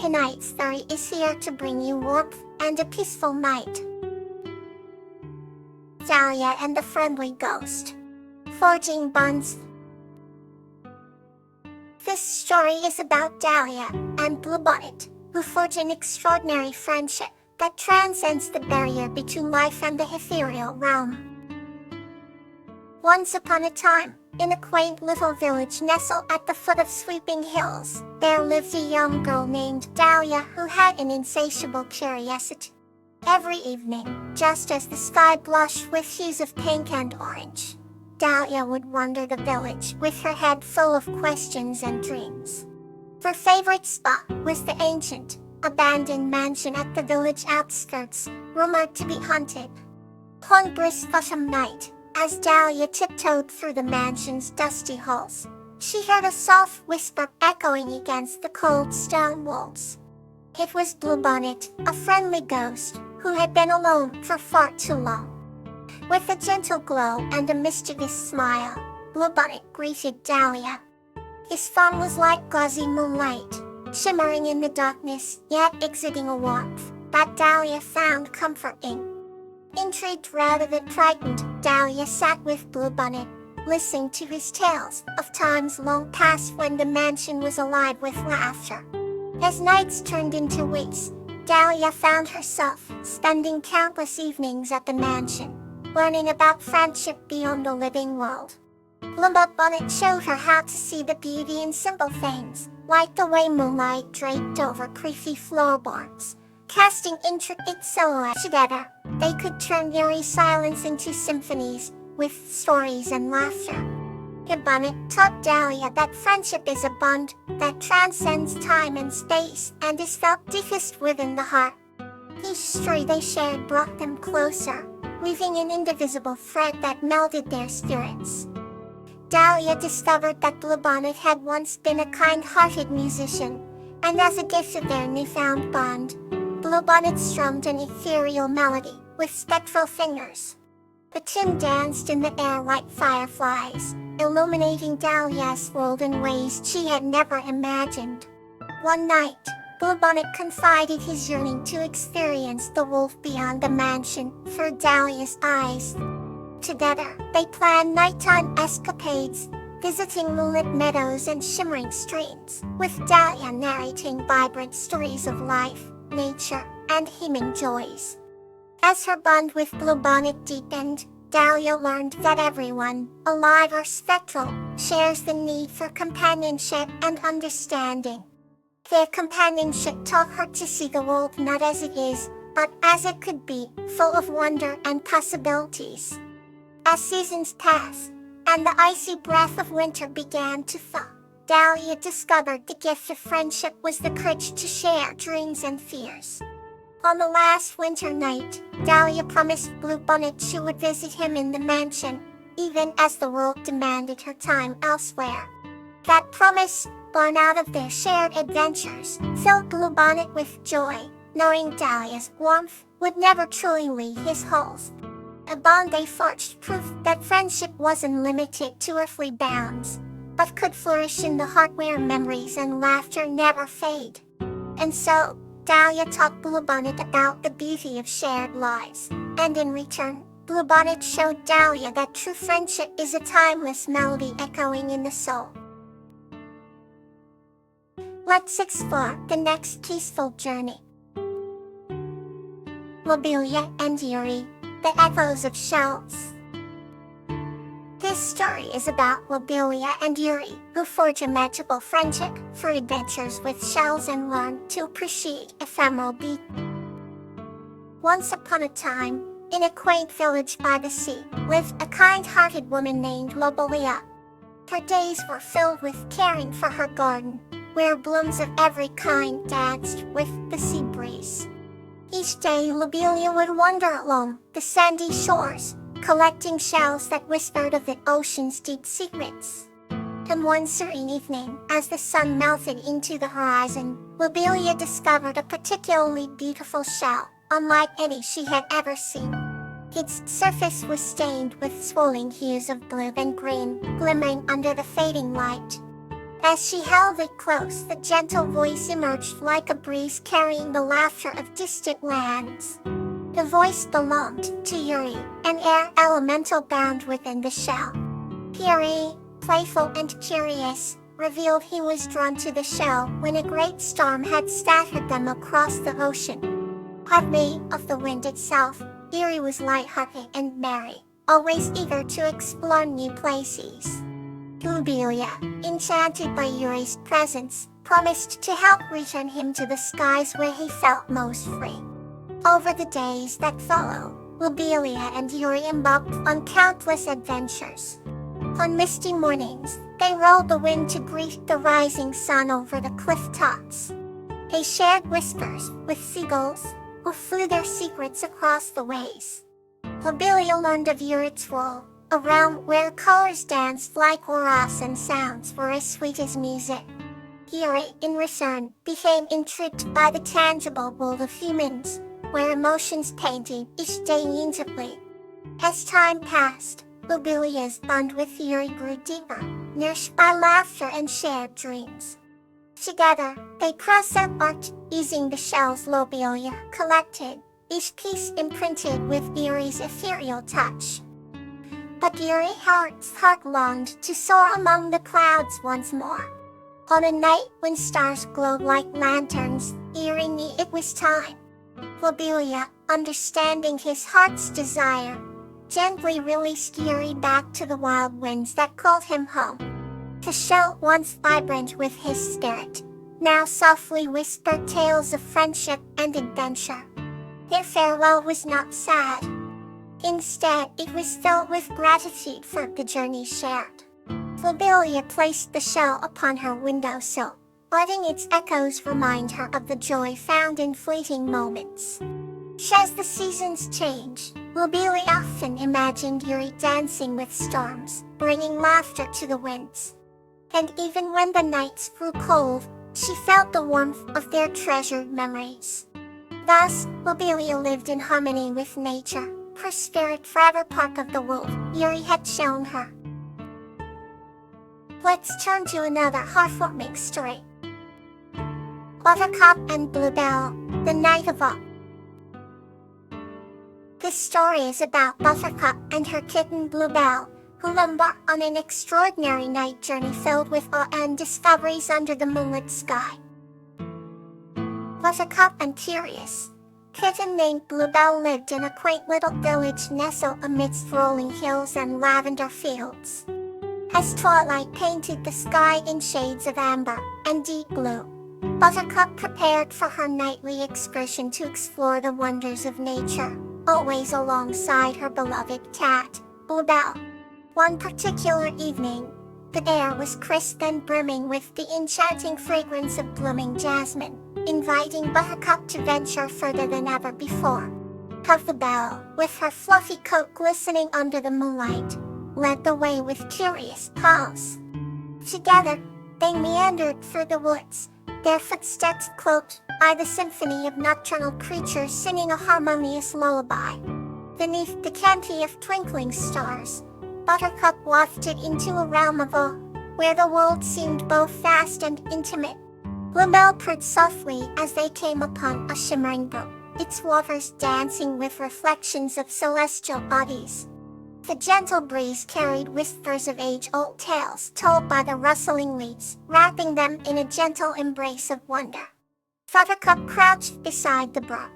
Tonight's story is here to bring you warmth and a peaceful night. Dahlia and the Friendly Ghost. Forging Bonds. This story is about Dahlia and Bluebonnet, who forge an extraordinary friendship that transcends the barrier between life and the ethereal realm. Once upon a time, in a quaint little village nestled at the foot of sweeping hills, there lived a young girl named Dahlia who had an insatiable curiosity. Every evening, just as the sky blushed with hues of pink and orange, Dahlia would wander the village with her head full of questions and dreams. Her favorite spot was the ancient, abandoned mansion at the village outskirts, rumored to be haunted. One brisk autumn night, as Dahlia tiptoed through the mansion's dusty halls, she heard a soft whisper echoing against the cold stone walls. It was Bluebonnet, a friendly ghost, who had been alone for far too long. With a gentle glow and a mischievous smile, Bluebonnet greeted Dahlia. His form was like gauzy moonlight, shimmering in the darkness, yet exuding a warmth that Dahlia found comforting. Intrigued rather than frightened, Dahlia sat with Bluebonnet, listening to his tales of times long past when the mansion was alive with laughter. As nights turned into weeks, Dahlia found herself spending countless evenings at the mansion, learning about friendship beyond the living world. Bluebonnet showed her how to see the beauty in simple things, like the way moonlight draped over creaky floorboards, casting intricate silhouettes. Together, they could turn eerie silence into symphonies, with stories and laughter. Bluebonnet taught Dahlia that friendship is a bond that transcends time and space and is felt deepest within the heart. Each story they shared brought them closer, weaving an indivisible thread that melded their spirits. Dahlia discovered that Bluebonnet had once been a kind-hearted musician, and as a gift of their newfound bond, Bluebonnet strummed an ethereal melody with spectral fingers. The tune danced in the air like fireflies, illuminating Dahlia's world in ways she had never imagined. One night, Bluebonnet confided his yearning to experience the world beyond the mansion through Dahlia's eyes. Together, they planned nighttime escapades, visiting moonlit meadows and shimmering streams, with Dahlia narrating vibrant stories of life, nature, and human joys. As her bond with Bluebonnet deepened, Dahlia learned that everyone, alive or spectral, shares the need for companionship and understanding. Their companionship taught her to see the world not as it is, but as it could be, full of wonder and possibilities. As seasons passed, and the icy breath of winter began to thaw, Dahlia discovered the gift of friendship was the courage to share dreams and fears. On the last winter night, Dahlia promised Bluebonnet she would visit him in the mansion, even as the world demanded her time elsewhere. That promise, born out of their shared adventures, filled Bluebonnet with joy, knowing Dahlia's warmth would never truly leave his halls. A bond they forged proved that friendship wasn't limited to earthly bounds, but could flourish in the heart where memories and laughter never fade. And so, Dahlia taught Bluebonnet about the beauty of shared lives, and in return, Bluebonnet showed Dahlia that true friendship is a timeless melody echoing in the soul. Let's explore the next peaceful journey. Lobelia and Yuri, the echoes of shells. This story is about Lobelia and Yuri, who forge a magical friendship for adventures with shells and learn to appreciate ephemeral beauty. Once upon a time, in a quaint village by the sea, lived a kind-hearted woman named Lobelia. Her days were filled with caring for her garden, where blooms of every kind danced with the sea breeze. Each day, Lobelia would wander along the sandy shores, collecting shells that whispered of the ocean's deep secrets. And one serene evening, as the sun melted into the horizon, Lobelia discovered a particularly beautiful shell, unlike any she had ever seen. Its surface was stained with swirling hues of blue and green, glimmering under the fading light. As she held it close, the gentle voice emerged like a breeze carrying the laughter of distant lands. The voice belonged to Yuri, an air elemental bound within the shell. Yuri, playful and curious, revealed he was drawn to the shell when a great storm had scattered them across the ocean. Hardly of the wind itself, Yuri was lighthearted and merry, always eager to explore new places. Lubelia, enchanted by Yuri's presence, promised to help return him to the skies where he felt most free. Over the days that followed, Lubelia and Yuri embarked on countless adventures. On misty mornings, they rode the wind to greet the rising sun over the cliff tops. They shared whispers with seagulls, who flew their secrets across the waves. Lubelia learned of Yuri's role, a realm where colors danced like auroras and sounds were as sweet as music. Yuri, in return, became intrigued by the tangible world of humans, where emotions painted each day intimately. As time passed, Lubelia's bond with Yuri grew deeper, nourished by laughter and shared dreams. Together, they cross-embarked, using the shells Lobelia collected, each piece imprinted with Yuri's ethereal touch. But Yuri's heart longed to soar among the clouds once more. On a night when stars glowed like lanterns, Yuri knew it was time. Lobelia, understanding his heart's desire, gently released Yuri back to the wild winds that called him home. The shell, once vibrant with his spirit, now softly whispered tales of friendship and adventure. Their farewell was not sad. Instead, it was filled with gratitude for the journey shared. Lobelia placed the shell upon her windowsill, letting its echoes remind her of the joy found in fleeting moments. As the seasons changed, Lobelia often imagined Yuri dancing with storms, bringing laughter to the winds. And even when the nights grew cold, she felt the warmth of their treasured memories. Thus, Lobelia lived in harmony with nature, her spirit forever part of the world Yuri had shown her. Let's turn to another heartwarming story. Buttercup and Bluebell, the Night of All. This story is about Buttercup and her kitten Bluebell, who embarked on an extraordinary night journey filled with awe and discoveries under the moonlit sky. Buttercup and curious kitten named Bluebell lived in a quaint little village nestled amidst rolling hills and lavender fields. As twilight painted the sky in shades of amber and deep blue, Buttercup prepared for her nightly excursion to explore the wonders of nature, always alongside her beloved cat, Bluebell. One particular evening, the air was crisp and brimming with the enchanting fragrance of blooming jasmine, inviting Buttercup to venture further than ever before. Bluebell, with her fluffy coat glistening under the moonlight, led the way with curious paws. Together, they meandered through the woods, their footsteps cloaked by the symphony of nocturnal creatures singing a harmonious lullaby. Beneath the canopy of twinkling stars, Buttercup wafted into a realm of awe, where the world seemed both vast and intimate. Bluebell purred softly as they came upon a shimmering brook, its waters dancing with reflections of celestial bodies. The gentle breeze carried whispers of age-old tales told by the rustling leaves, wrapping them in a gentle embrace of wonder. Buttercup crouched beside the brook,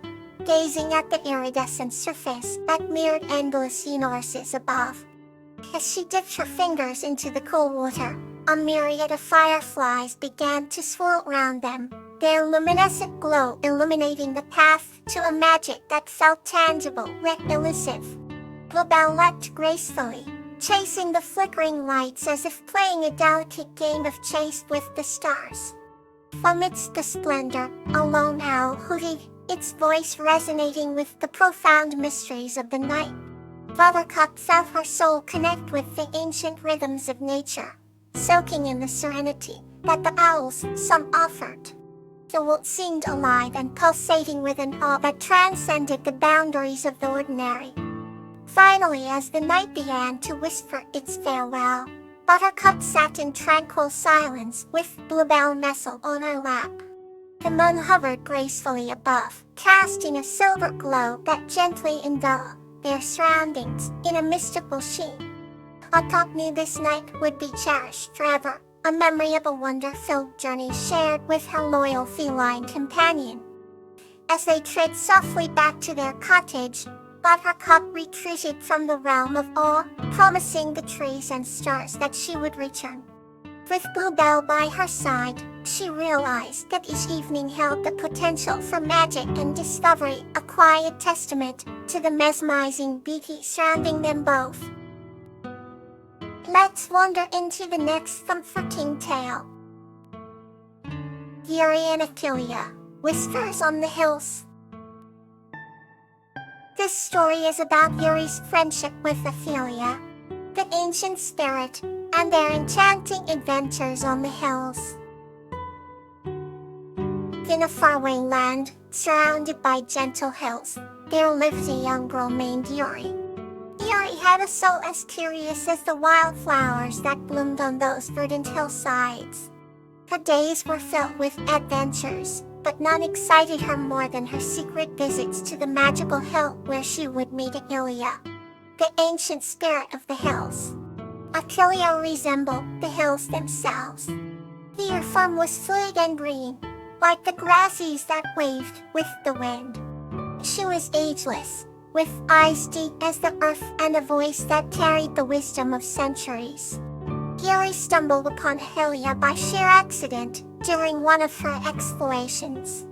gazing at the iridescent surface that mirrored endless universes above. As she dipped her fingers into the cool water, a myriad of fireflies began to swirl around them, their luminescent glow illuminating the path to a magic that felt tangible yet elusive. Bluebell leapt gracefully, chasing the flickering lights as if playing a delicate game of chase with the stars. Amidst the splendor, a lone owl hooted, its voice resonating with the profound mysteries of the night. Buttercup felt her soul connect with the ancient rhythms of nature, soaking in the serenity that the owl's song offered. The world seemed alive and pulsating with an awe that transcended the boundaries of the ordinary. Finally, as the night began to whisper its farewell, Buttercup sat in tranquil silence with Bluebell nestled on her lap. The moon hovered gracefully above, casting a silver glow that gently enveloped their surroundings in a mystical sheen. Buttercup knew this night would be cherished forever, a memory of a wonder-filled journey shared with her loyal feline companion. As they tread softly back to their cottage, Buttercup retreated from the realm of awe, promising the trees and stars that she would return. With Bluebell by her side, she realized that each evening held the potential for magic and discovery, a quiet testament to the mesmerizing beauty surrounding them both. Let's wander into the next comforting tale. Yuri and Achilea, Whispers on the Hills. This story is about Yuri's friendship with Achilea, the ancient spirit, and their enchanting adventures on the hills. In a faraway land, surrounded by gentle hills, there lived a young girl named Yuri. Yuri had a soul as curious as the wildflowers that bloomed on those verdant hillsides. Her days were filled with adventures, but none excited her more than her secret visits to the magical hill where she would meet Achilea, the ancient spirit of the hills. Achilea resembled the hills themselves. Her form was fluid and green, like the grasses that waved with the wind. She was ageless, with eyes deep as the earth and a voice that carried the wisdom of centuries. Yuri stumbled upon Achilea by sheer accident during one of her explorations.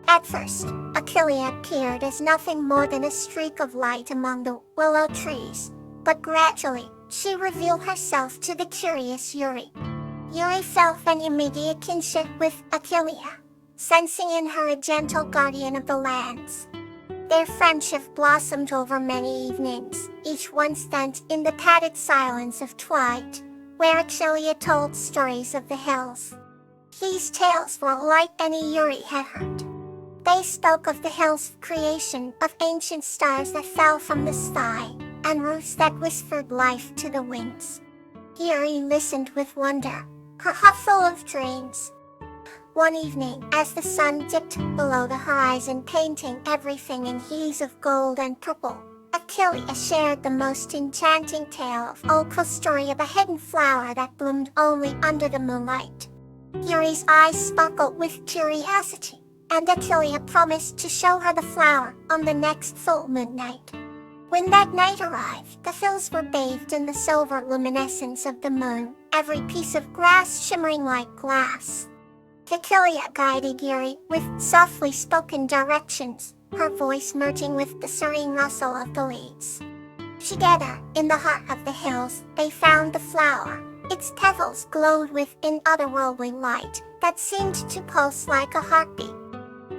At first, Achilea appeared as nothing more than a streak of light among the willow trees, but gradually, she revealed herself to the curious Yuri. Yuri felt an immediate kinship with Achilea, sensing in her a gentle guardian of the lands. Their friendship blossomed over many evenings, each one spent in the padded silence of twilight, where Achilea told stories of the hills. These tales were unlike any Yuri had heard. They spoke of the hills' creation, of ancient stars that fell from the sky, and roofs that whispered life to the winds. Yuri listened with wonder, her heart full of dreams. One evening, as the sun dipped below the horizon, painting everything in hues of gold and purple, Achilea shared the most enchanting tale of Oko's story of a hidden flower that bloomed only under the moonlight. Yuri's eyes sparkled with curiosity, and Achilea promised to show her the flower on the next full moon night. When that night arrived, the hills were bathed in the silver luminescence of the moon, every piece of grass shimmering like glass. Achilea guided Yuri with softly spoken directions, her voice merging with the serene rustle of the leaves. Together, in the heart of the hills, they found the flower. Its petals glowed with an otherworldly light that seemed to pulse like a heartbeat.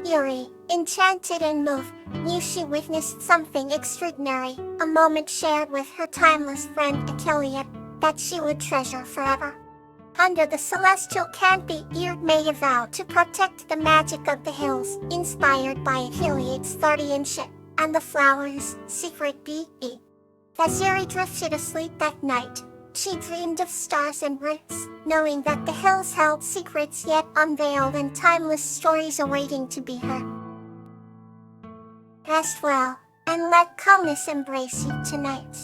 Yuri, enchanted and moved, knew she witnessed something extraordinary, a moment shared with her timeless friend Achilea that she would treasure forever. Under the celestial canopy, Yuri made a vow to protect the magic of the hills, inspired by Achillea's guardianship and the flower's secret beauty. As Yuri drifted asleep that night, she dreamed of stars and roots, knowing that the hills held secrets yet unveiled and timeless stories awaiting to be heard. Rest well, and let calmness embrace you tonight.